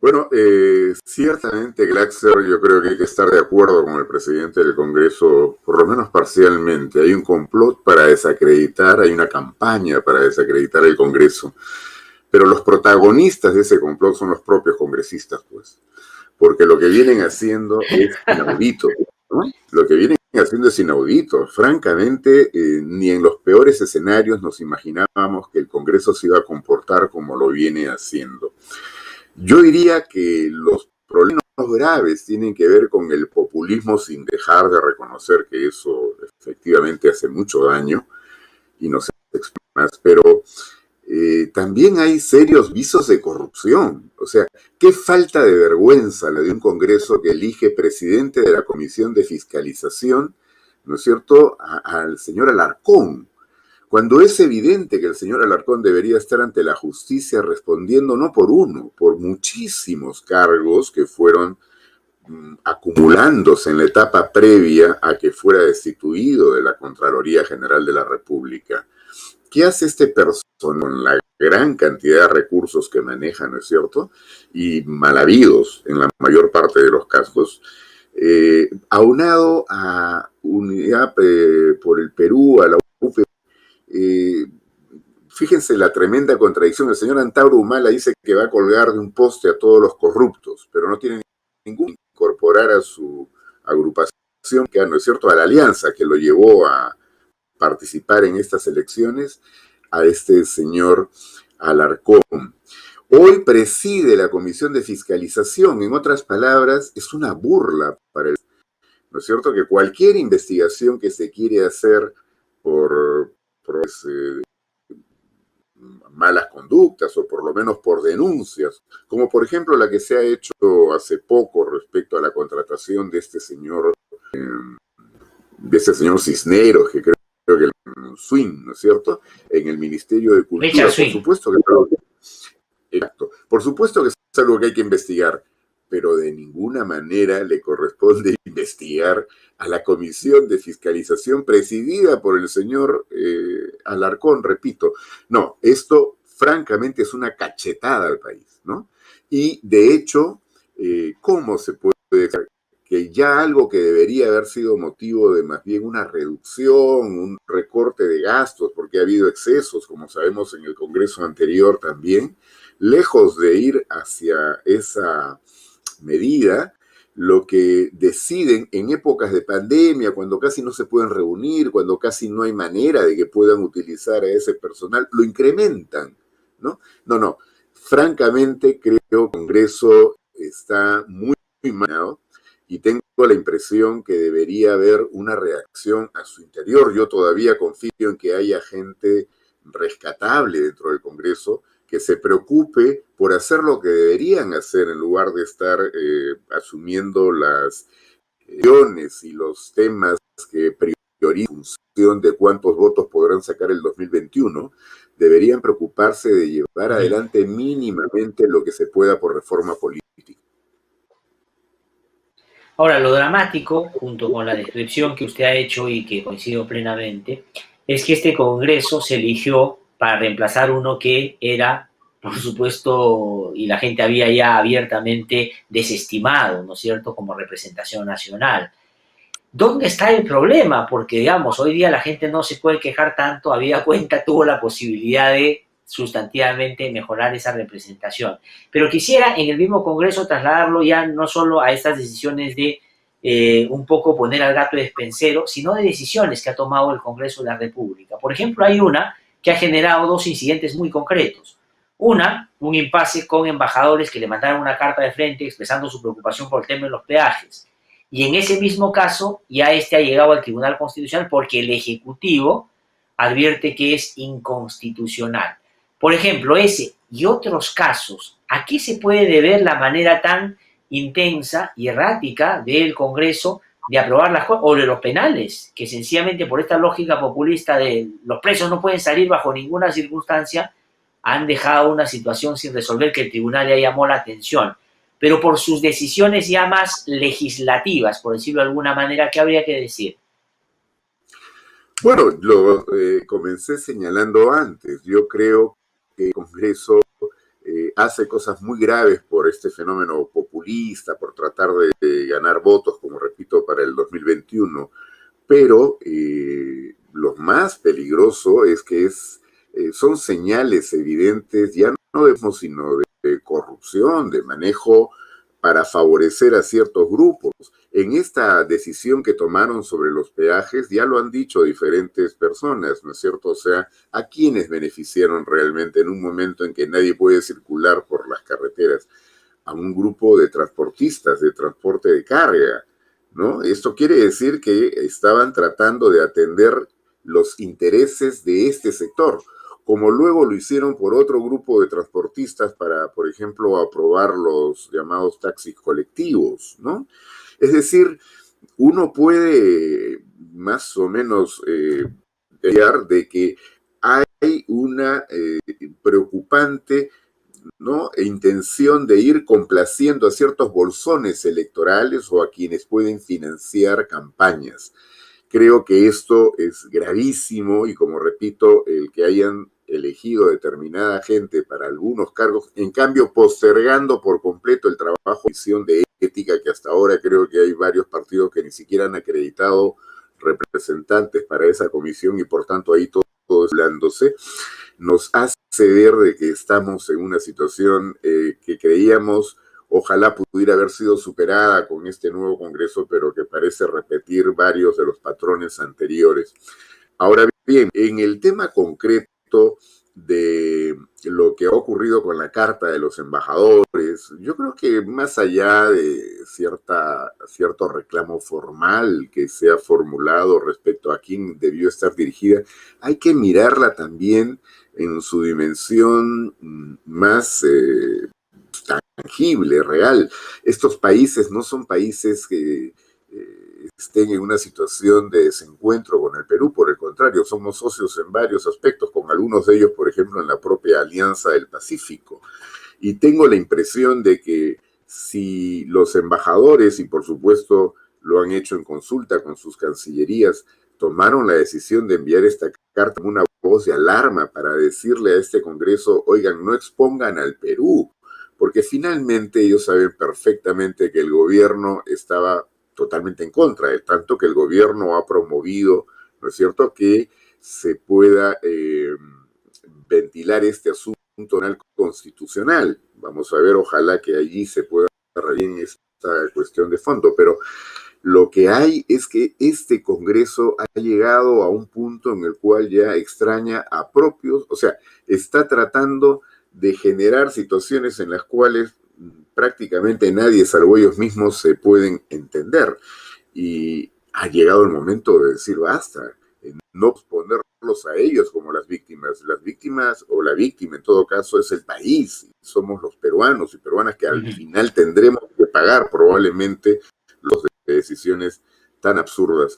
Bueno, ciertamente, Glaxer, yo creo que hay que estar de acuerdo con el presidente del Congreso, por lo menos parcialmente. Hay un complot para desacreditar, hay una campaña para desacreditar el Congreso, pero los protagonistas de ese complot son los propios congresistas, pues, porque lo que vienen haciendo es inaudito, ¿no? Lo que vienen haciendo es inaudito. Francamente, ni en los peores escenarios nos imaginábamos que el Congreso se iba a comportar como lo viene haciendo. Yo diría que los problemas graves tienen que ver con el populismo sin dejar de reconocer que eso efectivamente hace mucho daño y no se explica más, pero también hay serios visos de corrupción. O sea, qué falta de vergüenza la de un Congreso que elige presidente de la Comisión de Fiscalización, ¿no es cierto?, al señor Alarcón, cuando es evidente que el señor Alarcón debería estar ante la justicia respondiendo no por uno, por muchísimos cargos que fueron acumulándose en la etapa previa a que fuera destituido de la Contraloría General de la República. ¿Qué hace este personaje con la gran cantidad de recursos que maneja, no es cierto? Y mal habidos en la mayor parte de los casos, aunado a Unidad por el Perú, a la UP. Fíjense la tremenda contradicción. El señor Antauro Humala dice que va a colgar de un poste a todos los corruptos, pero no tiene ningún incorporar a su agrupación, que no es cierto, a la alianza que lo llevó a participar en estas elecciones, a este señor Alarcón. Hoy preside la Comisión de Fiscalización. En otras palabras, es una burla para el... ¿No es cierto? Que cualquier investigación que se quiere hacer por malas conductas o por lo menos por denuncias, como por ejemplo la que se ha hecho hace poco respecto a la contratación de este señor Cisneros, que creo que el Swing, ¿no es cierto?, en el Ministerio de Cultura. Richard Swing. Por supuesto que es algo que hay que investigar, pero de ninguna manera le corresponde investigar a la Comisión de Fiscalización presidida por el señor Alarcón, repito. No, esto francamente es una cachetada al país, ¿no? Y de hecho, ¿cómo se puede decir que ya algo que debería haber sido motivo de más bien una reducción, un recorte de gastos, porque ha habido excesos, como sabemos en el Congreso anterior también, lejos de ir hacia esa medida, lo que deciden en épocas de pandemia, cuando casi no se pueden reunir, cuando casi no hay manera de que puedan utilizar a ese personal, lo incrementan, ¿no? No, francamente creo que el Congreso está muy mal y tengo la impresión que debería haber una reacción a su interior. Yo todavía confío en que haya gente rescatable dentro del Congreso que se preocupe por hacer lo que deberían hacer en lugar de estar asumiendo las y los temas que priorizan en función de cuántos votos podrán sacar el 2021, deberían preocuparse de llevar adelante mínimamente lo que se pueda por reforma política. Ahora, lo dramático, junto con la descripción que usted ha hecho y que coincido plenamente, es que este Congreso se eligió para reemplazar uno que era, por supuesto, y la gente había ya abiertamente desestimado, ¿no es cierto?, como representación nacional. ¿Dónde está el problema? Porque, digamos, hoy día la gente no se puede quejar tanto, habida cuenta tuvo la posibilidad de sustantivamente mejorar esa representación. Pero quisiera en el mismo Congreso trasladarlo ya no solo a estas decisiones de un poco poner al gato despensero, sino de decisiones que ha tomado el Congreso de la República. Por ejemplo, hay una que ha generado dos incidentes muy concretos. Una, un impasse con embajadores que le mandaron una carta de frente expresando su preocupación por el tema de los peajes. Y en ese mismo caso, ya ha llegado al Tribunal Constitucional porque el Ejecutivo advierte que es inconstitucional. Por ejemplo, ese y otros casos, ¿a qué se puede deber la manera tan intensa y errática del Congreso de aprobar las cosas, o de los penales, que sencillamente por esta lógica populista de los presos no pueden salir bajo ninguna circunstancia, han dejado una situación sin resolver que el tribunal ya llamó la atención? Pero por sus decisiones ya más legislativas, por decirlo de alguna manera, ¿qué habría que decir? Bueno, lo comencé señalando antes. Yo creo que el Congreso hace cosas muy graves por este fenómeno populista, por tratar de ganar votos, como repito, para el 2021, pero lo más peligroso es que son señales evidentes, ya no de, sino de corrupción, de manejo para favorecer a ciertos grupos. En esta decisión que tomaron sobre los peajes, ya lo han dicho diferentes personas, ¿no es cierto? O sea, ¿a quiénes beneficiaron realmente en un momento en que nadie puede circular por las carreteras? A un grupo de transportistas, de transporte de carga, ¿no? Esto quiere decir que estaban tratando de atender los intereses de este sector, como luego lo hicieron por otro grupo de transportistas para, por ejemplo, aprobar los llamados taxis colectivos, ¿no? Es decir, uno puede más o menos ver de que hay una preocupante, ¿no?, intención de ir complaciendo a ciertos bolsones electorales o a quienes pueden financiar campañas. Creo que esto es gravísimo y, como repito, el que hayan elegido determinada gente para algunos cargos, en cambio postergando por completo el trabajo de ética, que hasta ahora creo que hay varios partidos que ni siquiera han acreditado representantes para esa comisión y por tanto ahí todo hablándose, nos hace ver de que estamos en una situación que creíamos ojalá pudiera haber sido superada con este nuevo Congreso, pero que parece repetir varios de los patrones anteriores. Ahora bien, en el tema concreto de lo que ha ocurrido con la carta de los embajadores, yo creo que más allá de cierto reclamo formal que se ha formulado respecto a quién debió estar dirigida, hay que mirarla también en su dimensión más tangible, real. Estos países no son países que estén en una situación de desencuentro con el Perú, por el contrario, somos socios en varios aspectos, con algunos de ellos, por ejemplo, en la propia Alianza del Pacífico. Y tengo la impresión de que si los embajadores, y por supuesto lo han hecho en consulta con sus cancillerías, tomaron la decisión de enviar esta carta como una voz de alarma para decirle a este Congreso, oigan, no expongan al Perú, porque finalmente ellos saben perfectamente que el gobierno estaba totalmente en contra, de tanto que el gobierno ha promovido, ¿no es cierto?, que se pueda ventilar este asunto constitucional. Vamos a ver, ojalá que allí se pueda bien esta cuestión de fondo, pero lo que hay es que este Congreso ha llegado a un punto en el cual ya extraña a propios, o sea, está tratando de generar situaciones en las cuales prácticamente nadie, salvo ellos mismos, se pueden entender. Y ha llegado el momento de decir basta, no ponerlos a ellos como las víctimas. Las víctimas, o la víctima en todo caso, es el país. Somos los peruanos y peruanas que al final tendremos que pagar probablemente las decisiones tan absurdas.